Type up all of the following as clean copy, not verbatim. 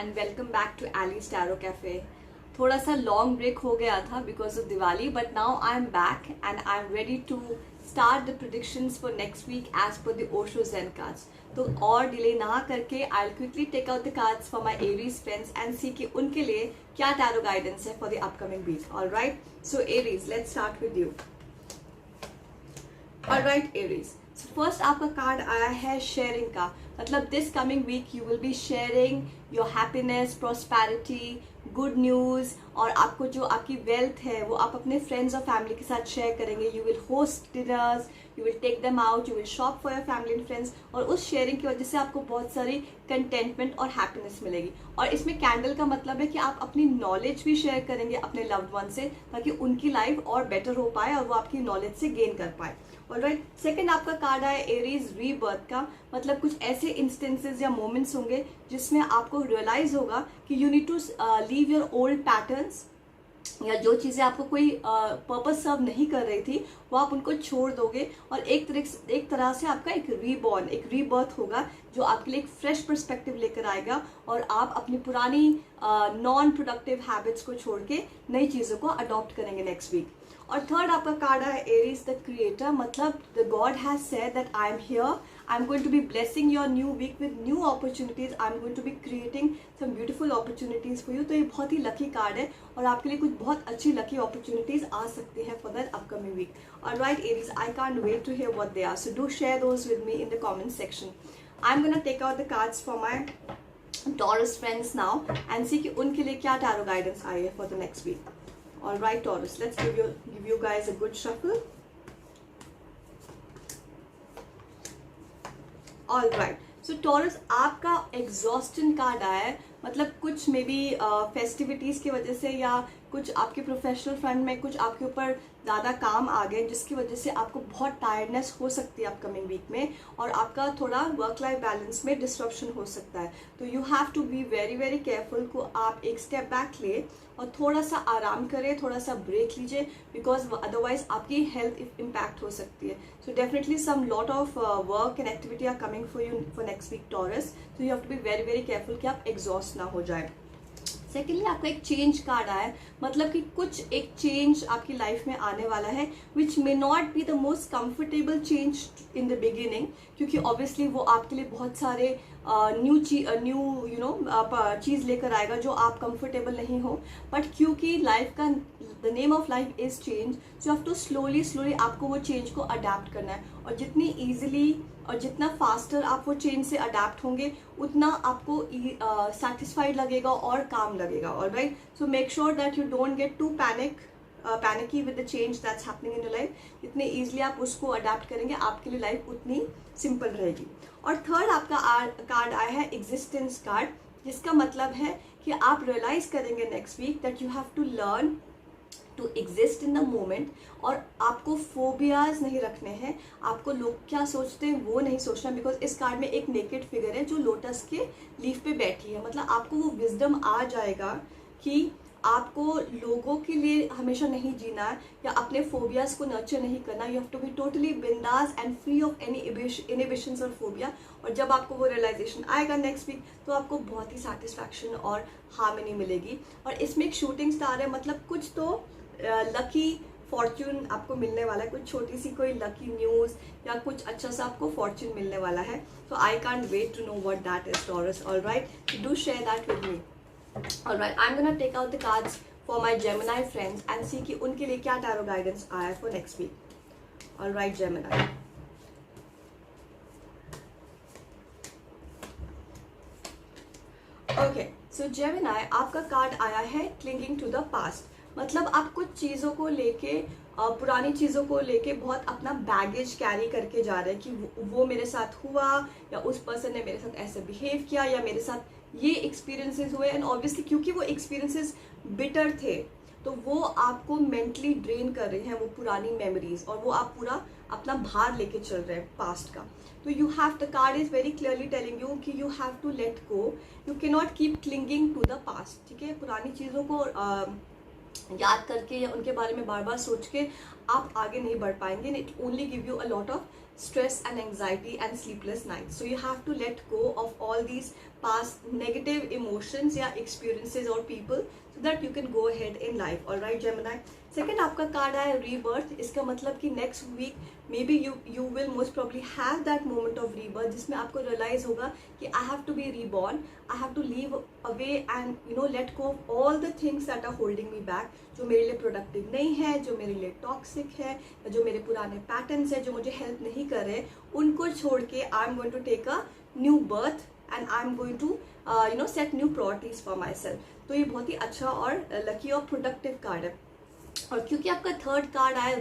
And welcome back to Ellie's tarot cafe. थोड़ा सा long break हो गया था because of Diwali, but now I am back and I am ready to start the predictions for next week as per the Osho Zen cards. तो और delay ना करके I will quickly take out the cards for my Aries friends and see कि उनके लिए क्या tarot guidance है for the upcoming week. Alright, so Aries, let's start with you. Alright Aries, first आपका कार्ड आया है शेयरिंग का। मतलब this coming week you will be sharing your happiness, prosperity, good news, और आपको जो आपकी वेल्थ है वो आप अपने फ्रेंड्स और फैमिली के साथ शेयर करेंगे। You will host dinners, you will take them out, you will shop for your family and friends, और उस शेयरिंग की वजह से आपको बहुत सारी कंटेंटमेंट और हैप्पीनेस मिलेगी। और इसमें कैंडल का मतलब है कि आप अपनी नॉलेज भी शेयर करेंगे अपने लव्ड वन से, ताकि उनकी लाइफ और बेटर हो पाए और वो आपकी नॉलेज से गेन कर पाए। ऑलराइट, सेकंड आपका कार्ड आया एरीज रीबर्थ का। मतलब कुछ ऐसे इंस्टेंसेस या मोमेंट्स होंगे जिसमें आपको रियलाइज होगा कि you need to leave your old patterns, या जो चीज़ें आपको कोई पर्पस सर्व नहीं कर रही थी वो आप उनको छोड़ दोगे, और एक तरह से आपका एक रीबॉर्न, एक रीबर्थ होगा जो आपके लिए एक फ्रेश पर्सपेक्टिव लेकर आएगा, और आप अपनी पुरानी नॉन प्रोडक्टिव हैबिट्स को छोड़ के नई चीज़ों को अडॉप्ट करेंगे नेक्स्ट वीक। और थर्ड आपका कार्ड है एरीज द क्रिएटर। मतलब the god has said that I am here, I am going to be blessing your new week with new opportunities, I am going to be creating some beautiful opportunities for you. तो ये बहुत ही lucky card है और आपके लिए कुछ बहुत अच्छी लकी अपॉर्चुनिटीज आ सकती हैं for the upcoming week. Alright Aries, I can't wait to hear what they are, so do share those with me in the comment section. I am gonna take out the cards for my Taurus friends now and see कि उनके लिए क्या tarot guidance आई है for the next week. All right, Taurus, let's give you guys a good shuffle. All right, so Taurus, आपका exhaustion card आया है। मतलब कुछ मे बी फेस्टिविटीज की वजह से या कुछ आपके प्रोफेशनल फ्रंट में कुछ आपके ऊपर ज़्यादा काम आ गए, जिसकी वजह से आपको बहुत टायर्डनेस हो सकती है अपकमिंग वीक में, और आपका थोड़ा वर्क लाइफ बैलेंस में डिस्ट्रप्शन हो सकता है। तो you have to be very very careful को आप एक स्टेप बैक ले और थोड़ा सा आराम करें, थोड़ा सा ब्रेक लीजिए, बिकॉज अदरवाइज आपकी हेल्थ इम्पैक्ट हो सकती है। So definitely some lot of work and activity are coming for you for next week Taurus, so you have to be very very careful कि आप एग्जॉस्ट ना हो जाए। सेकेंडली आपका एक चेंज कार्ड आया है। मतलब कि कुछ एक चेंज आपकी लाइफ में आने वाला है which may not be the most comfortable change in the beginning, क्योंकि ऑब्वियसली वो आपके लिए बहुत सारे न्यू चीज़ लेकर आएगा जो आप कंफर्टेबल नहीं हो। बट क्योंकि लाइफ का the name of life is change, so have to slowly आपको वो चेंज को अडेप्ट करना है, और जितनी ईजिली और जितना फास्टर आप वो चेंज से अडेप्ट होंगे उतना आपको सेटिस्फाइड लगेगा और काम लगेगा। Alright, so make sure that you don't get too panicky with the change that's happening in your life. जितने ईजिली आप उसको अडेप्ट करेंगे आपके लिए लाइफ उतनी सिंपल रहेगी। और थर्ड आपका कार्ड आया है एग्जिस्टेंस कार्ड, जिसका मतलब है कि आप रियलाइज करेंगे next week that you have to learn to exist in the moment, और आपको फोबियाज नहीं रखने हैं, आपको लोग क्या सोचते हैं वो नहीं सोचना, बिकॉज इस कार्ड में एक नेकेड फिगर है जो लोटस के लीफ पे बैठी है। मतलब आपको वो विजडम आ जाएगा कि आपको लोगों के लिए हमेशा नहीं जीना है या अपने फोबियाज को नर्चर नहीं करना। You have to be totally bindaas and free of any inhibitions और फोबिया। और जब आपको वो रियलाइजेशन आएगा नेक्स्ट वीक तो आपको बहुत ही सेटिस्फैक्शन और हार्मनी मिलेगी। और इसमें एक शूटिंग स्टार है, मतलब कुछ तो लकी फॉर्च्यून आपको मिलने वाला है, कुछ छोटी सी कोई लकी न्यूज़ या कुछ अच्छा सा आपको फॉर्च्यून मिलने वाला है। So I can't wait to know what that is Taurus. Alright, do share that with me. Alright, I am gonna take out the cards for my Gemini friends and see कि उनके लिए क्या tarot guidance आया है for next week. Alright Gemini, okay, so Gemini आपका card आया है clinging to the past. मतलब आप कुछ चीज़ों को लेके पुरानी चीज़ों को लेके बहुत अपना बैगेज कैरी करके जा रहे हैं कि वो मेरे साथ हुआ, या उस पर्सन ने मेरे साथ ऐसे बिहेव किया, या मेरे साथ ये एक्सपीरियंसेस हुए। एंड ऑब्वियसली क्योंकि वो एक्सपीरियंसेस बिटर थे तो वो आपको मेंटली ड्रेन कर रहे हैं, वो पुरानी मेमोरीज, और वो आप पूरा अपना भार लेके चल रहे हैं पास्ट का। तो you have, the card is very clearly telling you कि you have to let go, you can not keep clinging to the past. ठीक है, पुरानी चीज़ों को याद करके या उनके बारे में बार बार सोच के आप आगे नहीं बढ़ पाएंगे। It only give you a lot of stress and anxiety and sleepless nights. So you have to let go of all these past negative emotions या experiences or people so that you can go ahead in life. All right, Gemini. Second आपका card आया rebirth. इसका मतलब कि next week maybe you will most probably have that moment of rebirth जिसमें आपको realize होगा कि I have to be reborn, I have to leave away and let go of all the things that are holding me back, जो मेरे लिए productive नहीं है, जो मेरे लिए toxic है, जो मेरे पुराने patterns है, जो मुझे help नहीं कर रहे, उनको छोड़ के I'm going to take a new birth and I'm going to set new priorities for myself. तो ये बहुत ही अच्छा और lucky और productive कार्ड है. और क्योंकि आपका थर्ड कार्ड आया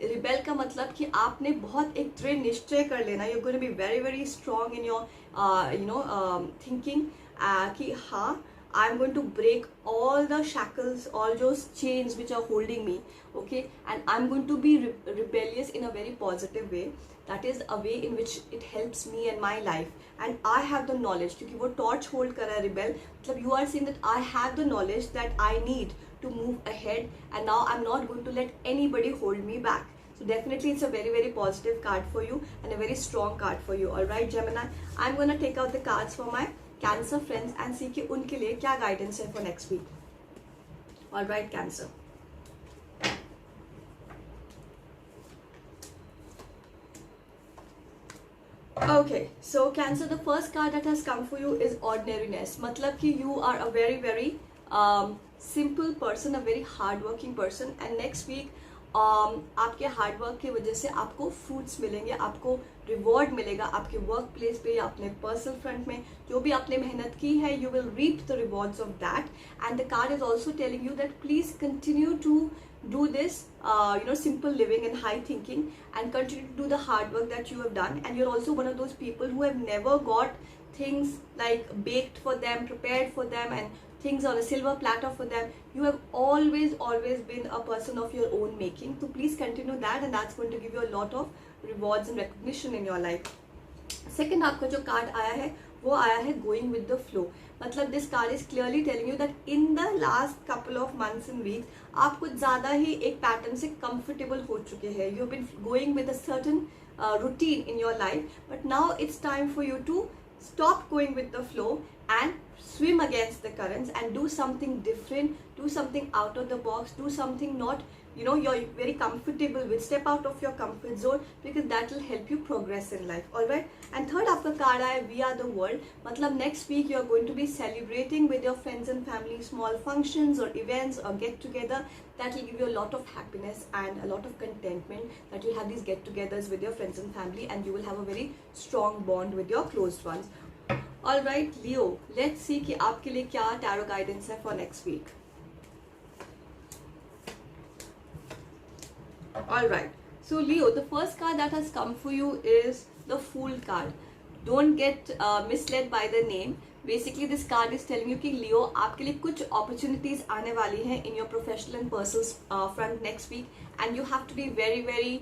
रिबेल का मतलब कि आपने बहुत एक दृढ़ निश्चय कर लेना. You are going to be very very strong in your thinking कि हाँ, I am going to break all the shackles, all those chains which are holding me, okay, and I'm going to be rebellious in a very positive way. That is a way in which it helps me and my life, and I have the knowledge. क्योंकि वो torch hold कर रहा है rebel, मतलब you are saying that I have the knowledge that I need to move ahead, and now I'm not going to let anybody hold me back. So definitely it's a very very positive card for you and a very strong card for you. All right, Gemini, I'm going to take out the cards for my Cancer friends and see कि उनके लिए क्या guidance है for next week. All right, Cancer. Okay, so Cancer, the first card that has come for you is ordinariness. मतलब कि you are a very very simple person, a very hardworking person, and next week आपके hard work की वजह से आपको fruits मिलेंगे, आपको reward मिलेगा आपके वर्क प्लेस पे या अपने पर्सनल फ्रंट में. जो भी आपने मेहनत की है, you will reap the rewards of that. And the card is also telling you that please continue to do this simple living and high thinking, and continue to do the hard work that you have done. And you're also one of those people who have never got things like baked for them, prepared for them, and things on a silver platter for them. You have always been a person of your own making. So please continue that, and that's going to give you a lot of rewards and recognition in your life. Second आपका जो card आया है वो आया है going with the flow. मतलब this card is clearly telling you that in the last couple of months and weeks आप कुछ ज़्यादा ही एक पैटर्न से कंफर्टेबल हो चुके हैं. You have been going with a certain routine in your life, but now it's time for you to stop going with the flow and swim against the currents and do something different, do something out of the box, do something not you're very comfortable with. Step out of your comfort zone, because that will help you progress in life. All right. And third आपका card आया we are the world. मतलब next week you are going to be celebrating with your friends and family small functions or events or get together that will give you a lot of happiness and a lot of contentment, that you'll have these get togethers with your friends and family, and you will have a very strong bond with your closed ones. All right, Leo, let's see कि आपके लिए क्या tarot guidance है for next week. All right, so Leo, the first card that has come for you is the Fool card. Don't get misled by the name. Basically this card is telling you कि Leo, आपके लिए कुछ opportunities आने वाली हैं in your professional and personal front next week, and you have to be very very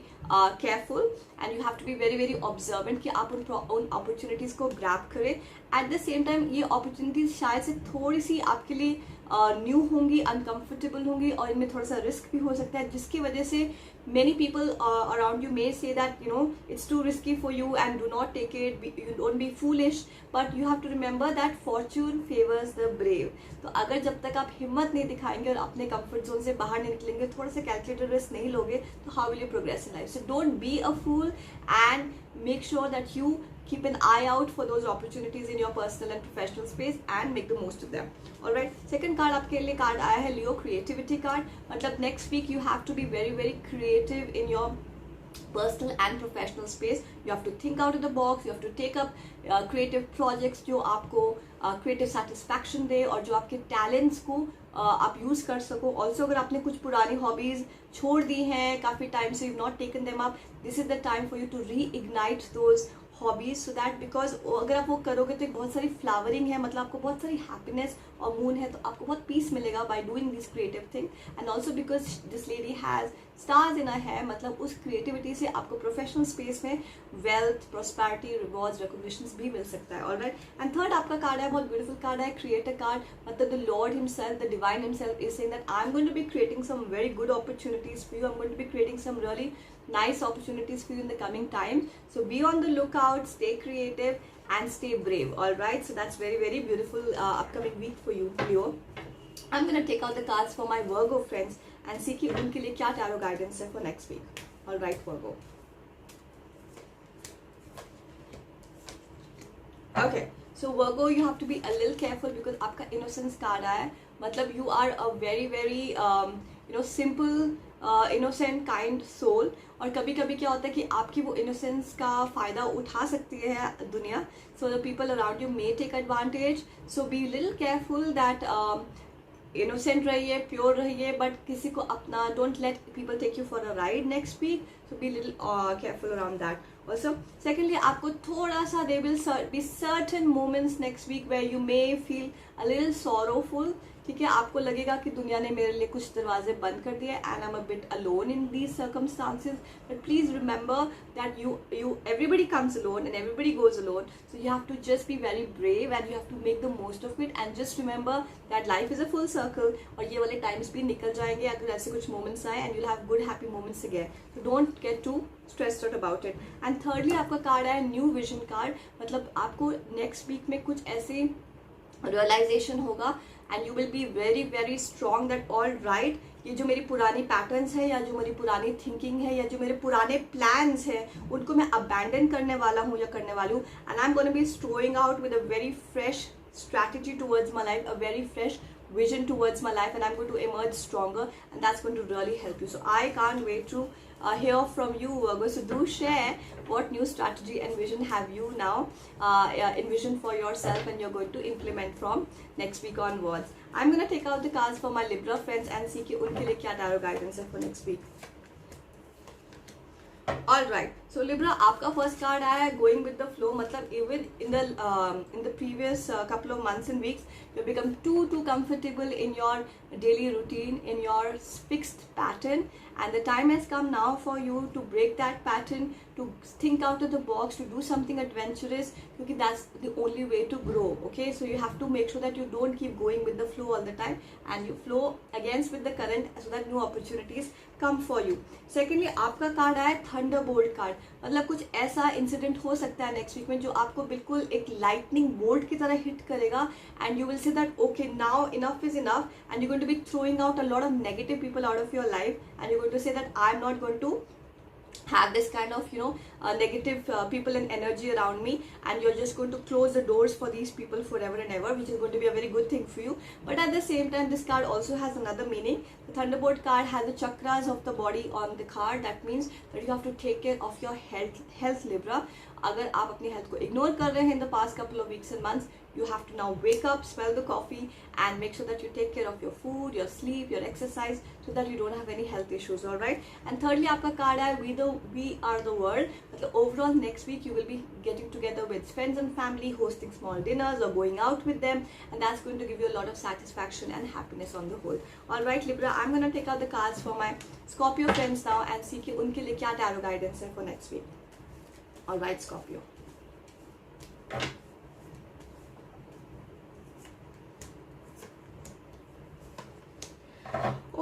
careful, and you have to be very very observant कि आप उन opportunities को grab करें. At the same time ये opportunities शायद से थोड़ी सी आपके लिए न्यू होंगी, अनकम्फर्टेबल होंगी, और इनमें थोड़ा सा रिस्क भी हो सकता है, जिसकी वजह से many people around you may say that it's too risky for you and do not take it, you don't be foolish, but you have to remember that fortune favors the brave. तो अगर जब तक आप हिम्मत नहीं दिखाएंगे और अपने कंफर्ट जोन से बाहर नहीं निकलेंगे, थोड़ा सा कैलकुलेटेड रिस्क नहीं लोगे, तो how will you progress in life? So don't be a fool and make sure that you keep an eye out for those opportunities in your personal and professional space and make the most of them. All right, second card आपके लिए card आया है Leo, creativity card. मतलब next week you have to be very very creative in your personal and professional space. You have to think out of the box, you have to take up creative projects जो आपको creative satisfaction दे और जो आपके talents को आप use कर सको. Also अगर आपने कुछ पुरानी hobbies छोड़ दी हैं काफ़ी टाइम से, you've not taken them up, this is the time for you to reignite those hobbies, so that because अगर आप वो करोगे तो एक बहुत सारी फ्लावरिंग है, मतलब आपको बहुत सारी हैप्पीनेस और मून है, तो आपको बहुत पीस मिलेगा by doing this creative thing. And also because this lady has stars in a है, मतलब उस क्रिएटिविटी से आपको प्रोफेशनल स्पेस में वेल्थ, प्रॉस्पेरिटी, रिवॉर्ड्स, रिकॉग्निशंस भी मिल सकता है. ऑलराइट. एंड थर्ड आपका कार्ड है, बहुत ब्यूटीफुल कार्ड है, क्रिएटर कार्ड. मतलब the lord himself, the divine himself is saying that I am going to be creating some very good opportunities for you, I am going to be creating some really nice opportunities for you in the coming time. So be on the lookout, stay creative and stay brave. All right, so that's very, very beautiful upcoming week for you, Leo. I'm gonna take out the cards for my Virgo friends and see कि उनके लिए क्या tarot guidance है for next week. All right, Virgo. Okay, so Virgo, you have to be a little careful because आपका innocence card आया है. मतलब you are a very, very simple, innocent, kind soul. और कभी कभी क्या होता है कि आपकी वो innocence का फ़ायदा उठा सकती है दुनिया. So the people around you may take advantage. So be a little careful that innocent रहिए, pure रहिए, but किसी को अपना, don't let people take you for a ride next week. So be a little careful around that. Also, secondly, आपको थोड़ा सा there will be certain moments next week where you may feel a little sorrowful. ठीक है, आपको लगेगा कि दुनिया ने मेरे लिए कुछ दरवाजे बंद कर दिए and I'm a bit alone in these circumstances. But please remember that everybody comes alone and everybody goes alone. So you have to just be very brave and you have to make the most of it. And just remember that life is a full circle. और ये वाले times भी निकल जाएंगे अगर ऐसे कुछ moments आए, and you'll have good happy moments again. So don't get too stressed out about it. And thirdly, आपका कार्ड है न्यू विजन कार्ड. मतलब आपको next week में कुछ ऐसे realization होगा and you will be very, very strong that all right, ये जो मेरी पुरानी पैटर्न्स है या जो मेरी पुरानी थिंकिंग है या जो मेरे पुराने प्लान्स हैं उनको मैं अबैंडन करने वाला हूँ या करने वाली हूँ. And I'm going to be strolling out with a very fresh strategy towards my life, a very fresh vision towards my life, and I'm going to emerge stronger, and that's going to really help you. So I can't wait to hear from you, Virgo. So do share what new strategy and vision have you now envisioned for yourself and you're going to implement from next week onwards. I'm going to take out the cards for my Libra friends and see कि उनके लिए क्या tarot guidance है for next week. All right, so Libra, आपका first card आया है going with the flow. मतलब even in the previous couple of months and weeks, you become too comfortable in your daily routine, in your fixed pattern, and the time has come now for you to break that pattern, to think out of the box, to do something adventurous, because that's the only way to grow. Okay, so you have to make sure that you don't keep going with the flow all the time and you flow against with the current so that new opportunities come for you. Secondly, आपका card आया Thunderbolt card. मतलब कुछ ऐसा incident हो सकता है next week में जो आपको बिल्कुल एक लाइटनिंग बोल्ट की तरह हिट करेगा and you will say that okay, now enough is enough, and you're going to be throwing out a lot of negative people out of your life and you're going to say that I'm not going to have this kind of negative people and energy around me, and you're just going to close the doors for these people forever and ever, which is going to be a very good thing for you. But at the same time, this card also has another meaning. The Thunderbolt card has the chakras of the body on the card. That means that you have to take care of your health Libra. अगर आप अपनी health को ignore कर रहे हैं in the past couple of weeks and months, you have to now wake up, smell the coffee, and make sure that you take care of your food, your sleep, your exercise, so that you don't have any health issues. All right. And thirdly, आपका card है we are the world. मतलब overall next week you will be getting together with friends and family, hosting small dinners or going out with them, and that's going to give you a lot of satisfaction and happiness on the whole. All right, Libra, I'm going to take out the cards for my Scorpio friends now and see कि उनके लिए क्या tarot guidance है for next week. All right, Scorpio.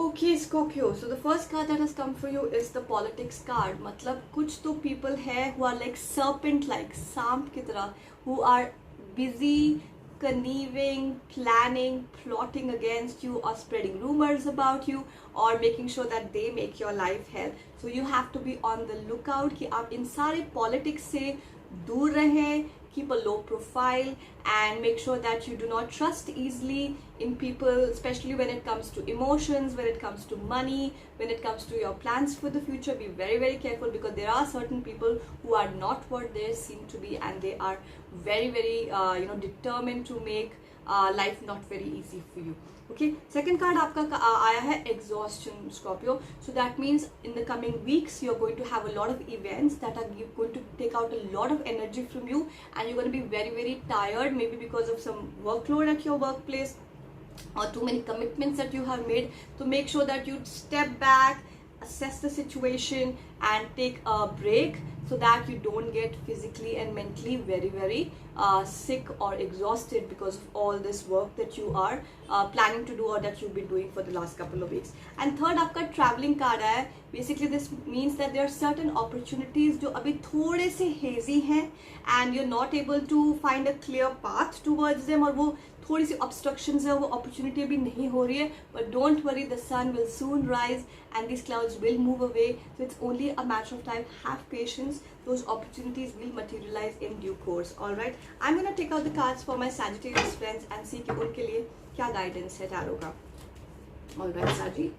Okay, Scorpio. So the first card that has come for you is the politics card. मतलब कुछ तो people है who are like serpent-like, सांप की तरह, who are busy, conniving, planning, plotting against you, or spreading rumors about you, or making sure that they make your life hell. So you have to be on the lookout कि आप इन सारे politics से दूर रहें. Keep a low profile and make sure that you do not trust easily in people, especially when it comes to emotions, when it comes to money, when it comes to your plans for the future. Be very, very careful because there are certain people who are not what they seem to be, and they are very, very determined to make life not very easy for you. Okay, second card आपका आया है exhaustion, Scorpio. So that means in the coming weeks you're going to have a lot of events that are going to take out a lot of energy from you, and you're going to be very, very tired, maybe because of some workload at your workplace or too many commitments that you have made. So make sure that you step back, assess the situation and take a break so that you don't get physically and mentally very sick or exhausted because of all this work that you are planning to do or that you've been doing for the last couple of weeks. And third आपका traveling card है. Basically this means that there are certain opportunities जो अभी थोड़े से hazy हैं and you're not able to find a clear path towards them, और वो थोड़ी सी obstructions है, वो opportunity अभी नहीं हो रही है. But don't worry, the sun will soon rise and these clouds will move away, so it's only a matter of time. Have patience, those opportunities will materialize in due course. All right, I'm gonna take out the cards for my Sagittarius friends and see कि उनके लिए क्या guidance है tarot का. All right, Saji.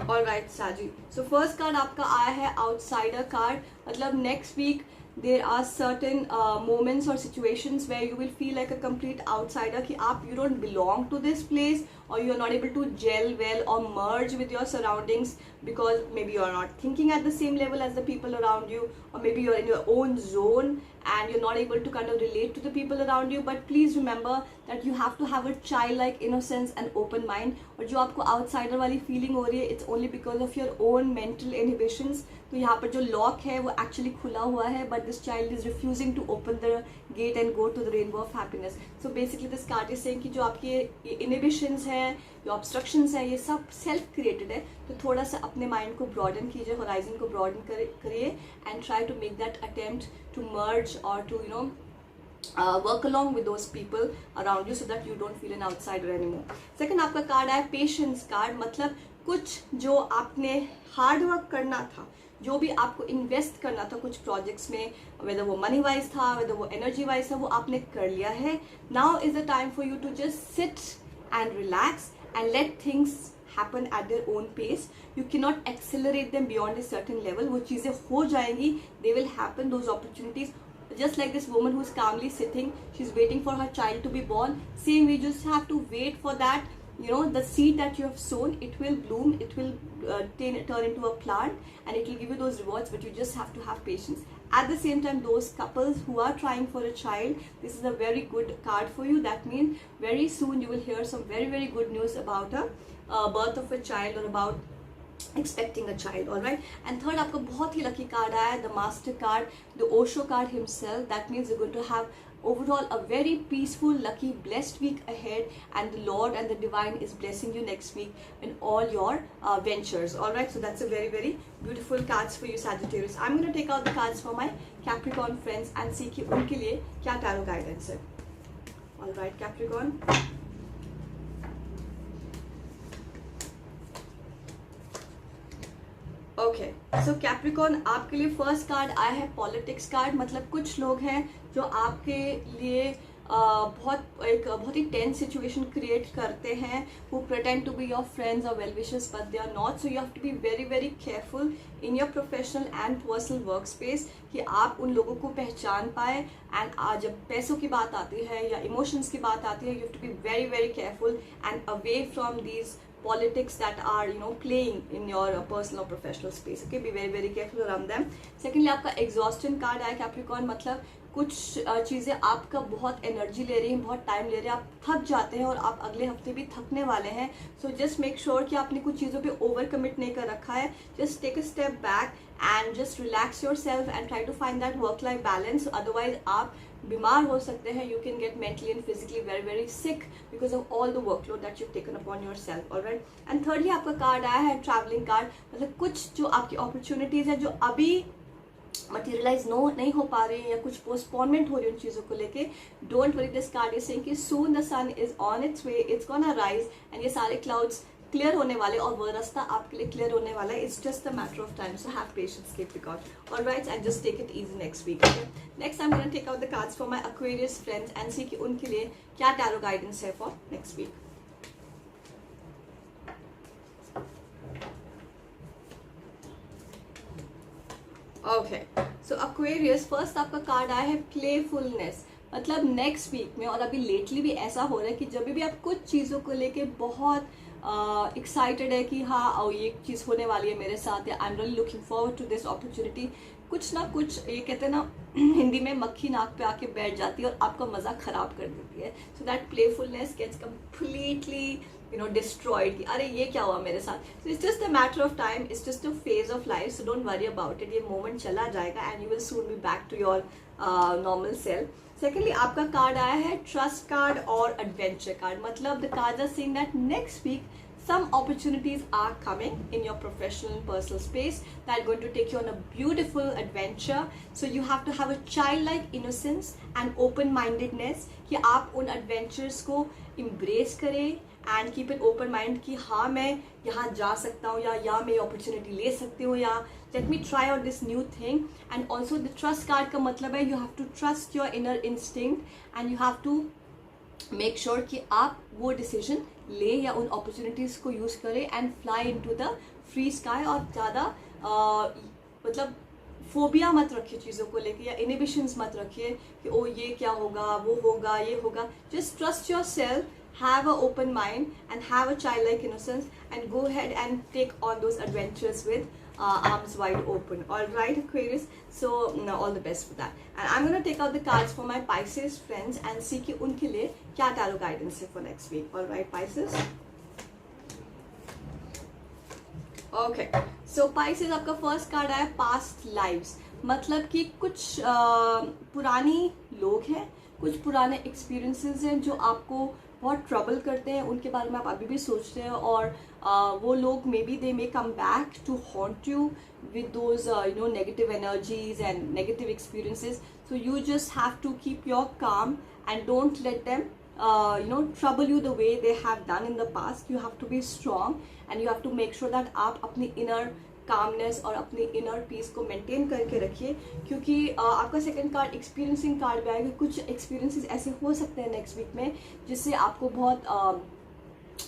All right, Saji. So first card आपका आया है outsider card. मतलब next week there are certain moments or situations where you will feel like a complete outsider कि आप you don't belong to this place, or you are not able to gel well or merge with your surroundings because maybe you are not thinking at the same level as the people around you, or maybe you are in your own zone and you're not able to kind of relate to the people around you. But please remember that you have to have a childlike innocence and open mind. और जो आपको outsider वाली feeling हो रही है, it's only because of your own mental inhibitions. तो यहाँ पर जो lock है वो actually खुला हुआ है, but this child is refusing to open the gate and go to the rainbow of happiness. So basically this card is saying कि जो आपकी inhibitions हैं, जो obstructions हैं, ये सब self created है. तो थोड़ा सा अपने mind को broaden कीजिए, horizon को broaden करिए and try to make that attempt to merge or to work along with those people around you so that you don't feel an outsider anymore. Second आपका कार्ड है patience card. मतलब कुछ जो आपने hard work करना था, जो भी आपको इन्वेस्ट करना था कुछ प्रोजेक्ट्स में, वेदर वो मनी वाइज था, वेदर वो एनर्जी वाइज था, वो आपने कर लिया है. Now is the time for you to just sit and relax and let things happen at their own pace. You cannot accelerate them beyond a certain level. वो चीज़ें हो जाएंगी, they will happen, those opportunities. Just like this woman who's calmly sitting, she's waiting for her child to be born. Same, we just have to wait for that. The seed that you have sown, it will bloom, it will turn into a plant, and it will give you those rewards, but you just have to have patience. At the same time, those couples who are trying for a child, this is a very good card for you. That means very soon you will hear some very good news about a birth of a child or about expecting a child. All right. And third आपका बहुत ही lucky card आया है, the master card, the Osho card himself. That means you're going to have overall a very peaceful, lucky, blessed week ahead, and the Lord and the Divine is blessing you next week in all your ventures. All right, so that's a very beautiful cards for you, Sagittarius. I'm going to take out the cards for my Capricorn friends and see कि उनके लिए क्या tarot guidance है. All right, Capricorn. Okay, सो Capricorn आपके लिए first card आया है politics card. मतलब कुछ लोग हैं जो आपके लिए बहुत ही टेंस सिचुएशन क्रिएट करते हैं, who pretend to be your friends or well-wishers but they are not. So you have to be very careful in your professional and personal workspace कि आप उन लोगों को पहचान पाए. एंड जब पैसों की बात आती है या इमोशंस की बात आती है, you have to be very careful and away from these politics that are playing in your personal or professional space. Okay, be very careful around them. Secondly आपका exhaustion card आया कैप्रिकॉर्न. मतलब कुछ चीज़ें आपका बहुत एनर्जी ले रही हैं, बहुत टाइम ले रहे हैं, आप थक जाते हैं और आप अगले हफ्ते भी थकने वाले हैं. सो जस्ट मेक श्योर कि आपने कुछ चीज़ों पे ओवर कमिट नहीं कर रखा है. Just take a step back and just relax yourself and try to find that work life balance. Otherwise आप बीमार हो सकते हैं. You can get mentally and physically very sick because of all the workload that you've taken upon yourself. All right. And thirdly आपका card आया है travelling card. मतलब कुछ जो आपकी अपॉर्चुनिटीज है जो अभी मटीरियलाइज नहीं हो पा रही है या कुछ पोस्टपोनमेंट हो रही है उन चीज़ों को लेके, don't worry. This card is saying कि soon the sun is on its way, it's gonna rise and ये सारे क्लाउड्स क्लियर होने वाले और वो रास्ता आपके लिए क्लियर होने वाला है. It's just a matter of time. So have patience, Capricorn. Alright, and just take it easy next week. Next I am gonna take out the cards for my Aquarius friends and see कि उनके लिए क्या tarot guidance है for next week. Okay, so Aquarius first आपका card आया है playfulness. मतलब next week में और अभी लेटली भी ऐसा हो रहा है कि जब भी आप कुछ चीज़ों को लेके बहुत एक्साइटेड है कि हाँ ये चीज़ होने वाली है मेरे साथ, या I am really looking forward to this opportunity, कुछ ना कुछ ये कहते हैं ना हिंदी में मक्खी नाक पे आके बैठ जाती है और आपका मज़ा ख़राब कर देती है. So that playfulness gets completely destroyed कि अरे ये क्या हुआ मेरे साथ. So it's just a matter of time, it's just a phase of life, so don't worry about it. ये मोमेंट चला जाएगा and you will soon be back to your normal self. Secondly आपका कार्ड आया है trust card और adventure card. मतलब the cards are saying that next week some opportunities are coming in your professional and personal space that are going to take you on a beautiful adventure. So you have to have a childlike innocence and open-mindedness कि आप उन adventures को embrace करें and keep an open mind कि हाँ मैं यहाँ जा सकता हूँ या मैं opportunity ले सकती हूँ या let me try out this new thing. And also the trust card का मतलब है you have to trust your inner instinct and you have to make sure कि आप वो डिसीजन ले या उन अपॉर्चुनिटीज़ को यूज़ करें and fly into the free sky. और ज़्यादा मतलब फोबिया मत रखिए चीज़ों को लेके या इनिबिशंस मत रखिए कि ओ ये क्या होगा वो होगा ये होगा. Just trust your self, have an open mind and have a childlike innocence and go ahead and take on those adventures with arms wide open. All right, Aquarius, so all the best for that. And I'm going to take out the cards for my Pisces friends and see कि उनके लिए क्या tarot guidance है for next week. All right, Pisces. Okay, so Pisces आपका first card आया past lives. मतलब कि कुछ पुरानी लोग हैं, कुछ पुराने experiences हैं जो आपको बहुत ट्रबल करते हैं, उनके बारे में आप अभी भी सोचते हैं और वो लोग maybe they may come back to haunt you with those negative energies and negative experiences. So you just have to keep your calm and don't let them trouble you the way they have done in the past. You have to be strong and you have to make sure that आप अपनी inner calmness और अपनी inner peace को maintain करके रखिए क्योंकि आपका second card experiencing card भी आएगा. कुछ एक्सपीरियंसेस ऐसे हो सकते हैं नेक्स्ट वीक में जिससे आपको बहुत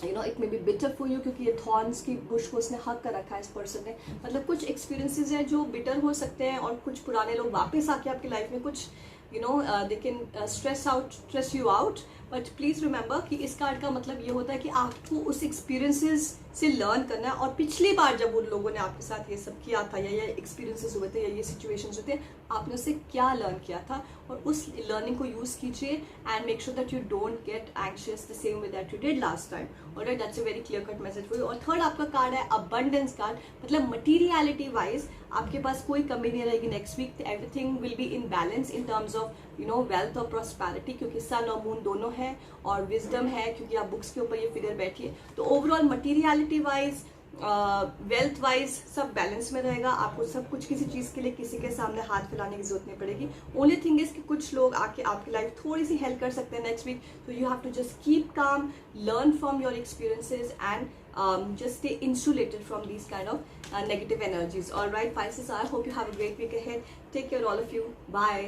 it may be bitter for you क्योंकि ये थॉर्न्स की बुश को उसने हक कर रखा है इस पर्सन ने. मतलब कुछ एक्सपीरियंसेस हैं जो बिटर हो सकते हैं और कुछ पुराने लोग वापस आके आपकी लाइफ में कुछ they can stress you out. But please remember कि इस कार्ड का मतलब ये होता है कि आपको उस एक्सपीरियंसेस से लर्न करना है और पिछली बार जब उन लोगों ने आपके साथ ये सब किया था या ये एक्सपीरियंसेस हुए थे या ये सिचुएशंस हुए थे आपने उससे क्या लर्न किया था और उस लर्निंग को यूज़ कीजिए and make sure that you don't get anxious the same way that you did last time. Alright, that's a very clear cut message for you. और थर्ड आपका कार्ड है अबंडेंस कार्ड. मतलब materiality wise आपके पास कोई कमी नहीं रहेगी next week. Everything will be in balance in terms of wealth और प्रॉस्पेरिटी क्योंकि सन और मून दोनों है और विजडम है क्योंकि आप बुक्स के ऊपर ये फिगर बैठिए. तो overall materiality wise wealth wise सब बैलेंस में रहेगा. आपको सब कुछ किसी चीज़ के लिए किसी के सामने हाथ फैलाने की जरूरत नहीं पड़ेगी. ओनली थिंग इज कि कुछ लोग आके आपकी लाइफ थोड़ी सी हेल्प कर सकते हैं नेक्स्ट वीक. तो you have to just keep calm, learn from your experiences and just stay insulated from these kind of negative energies. All right, Pisces, I hope you have a great week ahead. Take care, all of you. Bye.